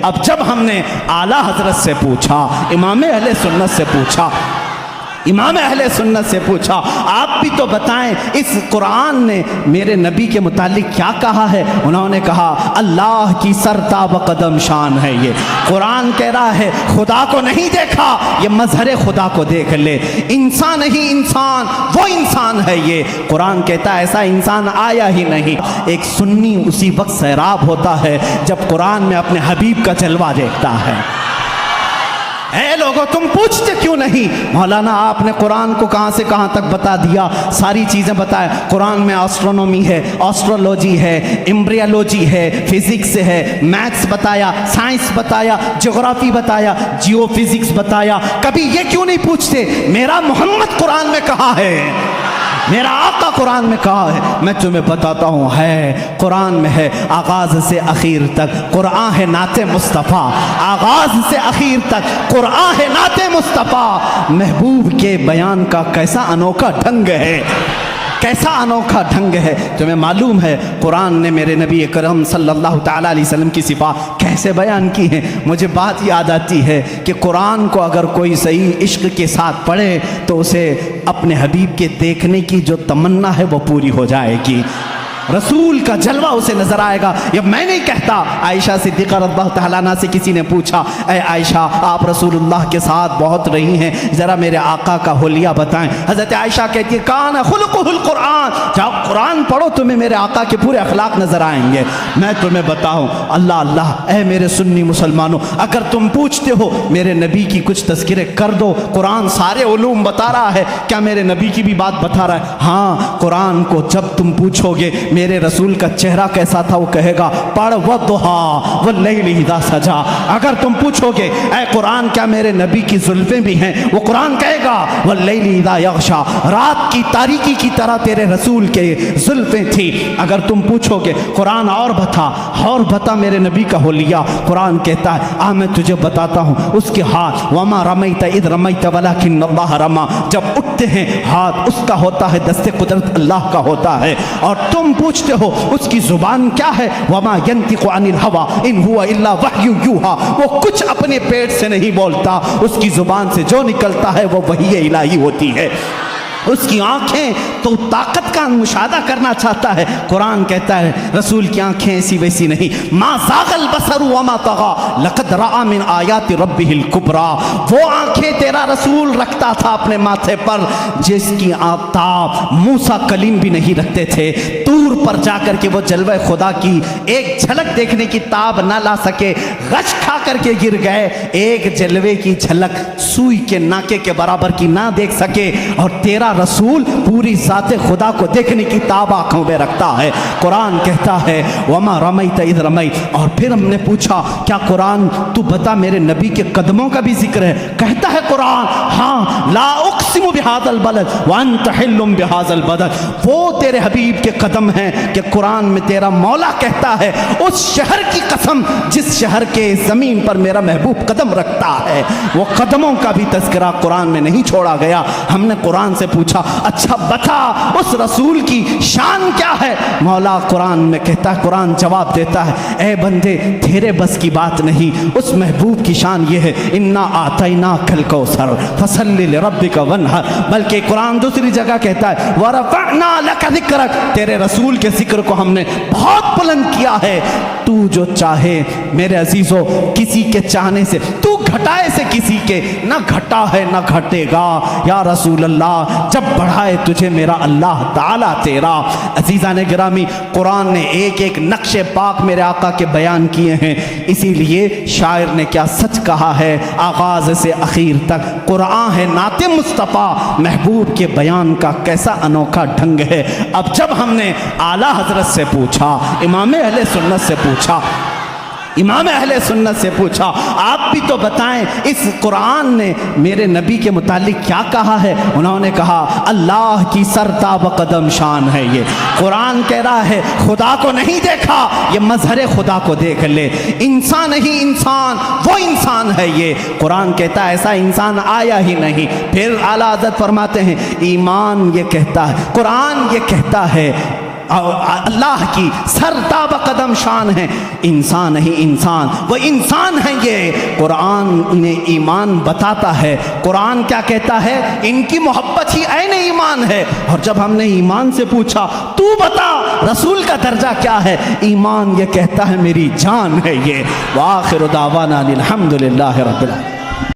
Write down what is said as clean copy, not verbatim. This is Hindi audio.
अब जब हमने आला हजरत से पूछा, इमाम अहले सुन्नत से पूछा, इमाम अहले सुन्नत से पूछा, आप भी तो बताएं इस कुरान ने मेरे नबी के मुतालिक क्या कहा है। उन्होंने कहा अल्लाह की सरताब कदम शान है। ये कुरान कह रहा है खुदा को नहीं देखा, ये मजहर खुदा को देख ले। इंसान ही इंसान, वो इंसान है ये। कुरान कहता है ऐसा इंसान आया ही नहीं। एक सुन्नी उसी वक्त सैराब होता है जब कुरान में अपने हबीब का जलवा देखता है। ऐ लोगों, तुम पूछते क्यों नहीं? मौलाना आपने कुरान को कहाँ से कहाँ तक बता दिया, सारी चीज़ें बताए। कुरान में एस्ट्रोनॉमी है, एस्ट्रोलॉजी है, एम्ब्रियोलॉजी है, फिजिक्स है, मैथ्स बताया, साइंस बताया, ज्योग्राफी बताया, जियो फिजिक्स बताया। कभी ये क्यों नहीं पूछते मेरा मोहम्मद कुरान में कहाँ है, मेरा आका कुरान में कहा है? मैं तुम्हें बताता हूँ, है कुरान में है, आगाज से आखिर तक कुरान है नाते मुस्तफ़ा। आगाज से आखिर तक कुरान है नाते मुस्तफ़ा। महबूब के बयान का कैसा अनोखा ढंग है, कैसा अनोखा ढंग है। तुम्हें मालूम है कुरान ने मेरे नबी करम सल्लल्लाहु ताला अलैहि वसल्लम की सिफ़ात कैसे बयान की है? मुझे बात याद आती है कि कुरान को अगर कोई सही इश्क के साथ पढ़े तो उसे अपने हबीब के देखने की जो तमन्ना है वो पूरी हो जाएगी। रसूल का जलवा उसे नजर आएगा। ये मैं नहीं कहता। आयशा सिद्दीक़ा रज़ियल्लाहु तआला अन्हा से किसी ने पूछा, ऐ आयशा आप रसूलुल्लाह के साथ बहुत रही हैं, ज़रा मेरे आका का हुलिया बताएं। हज़रत आयशा कहती है कान खुलुकुहुल कुरान, जाओ कुरान पढ़ो, तुम्हें मेरे आका के पूरे अखलाक नजर आएंगे। मैं तुम्हें बताऊं, अल्लाह अल्लाह, ऐ मेरे सुन्नी मुसलमानों, अगर तुम पूछते हो मेरे नबी की कुछ तज़किरे कर दो। कुरान सारे उलूम बता रहा है, क्या मेरे नबी की भी बात बता रहा है? हाँ, कुरान को जब तुम पूछोगे मेरे रसूल का चेहरा कैसा था, वो कहेगा पढ़ वद्दुहा वल्लैलि इज़ा सजा। अगर तुम पूछोगे ऐ कुरान क्या मेरे नबी की जुल्फें भी हैं, वो कुरान कहेगा वल्लैलि इज़ा यग़शा, रात की तारीकी की तरह तेरे रसूल के जुल्फें थी। अगर तुम पूछोगे कुरान और बता मेरे नबी का हुलिया, कुरान कहता है आ मैं तुझे बताता हूँ उसके हाथ, वमा रमैत इज़ रमैत वलाकिन्नल्लाह रमा, जब उठते हैं हाथ उसका होता है, दस्ते कुदरत अल्लाह का होता है। और तुम पूछते हो उसकी जुबान क्या है, वमा यंतिकु अनिल हवा इन हुवा इल्ला वह्यु यूहा, वो कुछ अपने पेट से नहीं बोलता, उसकी जुबान से जो निकलता है वो वही इलाही होती है। उसकी आंखें तो ताकत का मुशाहदा करना चाहता है। कुरान कहता है रसूल की आंखें ऐसी वैसी नहीं। मा ज़ाग़ल बसरु वमा तग़ा लक़द रआ मिन आयाति रब्बिहिल कुबरा, वो आंखें तेरा रसूल रखता था अपने माथे पर जिसकी आताब मूसा कलीम भी नहीं रखते थे। तूर पर जाकर के वो जलवा खुदा की एक झलक देखने की ताब ना ला सके, गश खा करके गिर गए। एक जलवे की झलक सुई के नाके के बराबर की ना देख सके, और तेरा रसूल पूरी ज़ाते खुदा को देखने की ताब आंखों में रखता है। कुरान कहता है वमा रमैत इज़ रमैत। और फिर हमने पूछा क्या कुरान तू बता मेरे नबी के कदमों का भी जिक्र है? कहता है कुरान हाँ, ला उक़सिमु बिहाज़ल बलद व अंत हिल्लुम बिहाज़ल बलद, वो तेरे हबीब के कदम हैं कि कुरान में तेरा मौला कहता है उस शहर की कसम जिस शहर के ज़मीन पर मेरा महबूब कदम रखता है। वो कदमों का भी तज़किरा कुरान में नहीं छोड़ा गया। हमने कुरान से पूछा अच्छा बता उस रसूल की शान क्या है? मौला कुरान में कहता है, कुरान जवाब देता है ए बंदे तेरे बस की बात नहीं, उस महबूब की शान ये है इन्ना आतैना कल कौसर फसल्लि लिरब्बिका वन्हर। बल्कि कुरान दूसरी जगह कहता है वरफ़अना लका ज़िक्रक, तेरे रसूल के जिक्र को हमने बहुत बुलंद किया है। तू जो चाहे मेरे अजीजों, किसी के चाहने से तू घटाए से किसी के ना घटा है ना घटेगा। या रसूल अल्लाह जब बढ़ाए तुझे मेरा अल्लाह ताला तेरा। अजीज़ान गिरामी, कुरान ने एक एक नक्शे पाक मेरे आका के बयान किए हैं। इसीलिए शायर ने क्या सच कहा है, आगाज से आखिर तक कुरान है नाते मुस्तफ़ा। महबूब के बयान का कैसा अनोखा ढंग है। अब जब हमने आला हजरत से पूछा, इमाम अहले सुन्नत से पूछा, इमाम अहले सुन्नत से पूछा आप भी तो बताएं इस कुरान ने मेरे नबी के मुतालिक क्या कहा है? उन्होंने कहा अल्लाह की सरताब कदम शान है। ये कुरान कह रहा है खुदा को नहीं देखा, ये मजहर खुदा को देख ले। इंसान ही इंसान, वो इंसान है ये। कुरान कहता है ऐसा इंसान आया ही नहीं। फिर आला हज़रत फरमाते हैं ईमान ये कहता है, कुरान ये कहता है, अल्लाह की सरताब कदम शान है। इंसान ही इंसान, वो इंसान है ये। कुरान इन्हें ईमान बताता है। कुरान क्या कहता है? इनकी मोहब्बत ही ऐन ईमान है। और जब हमने ईमान से पूछा तू बता रसूल का दर्जा क्या है, ईमान ये कहता है मेरी जान है ये। व आखिर दावाना अनिल हम्दुलिल्लाहि रब्बिल आलमीन।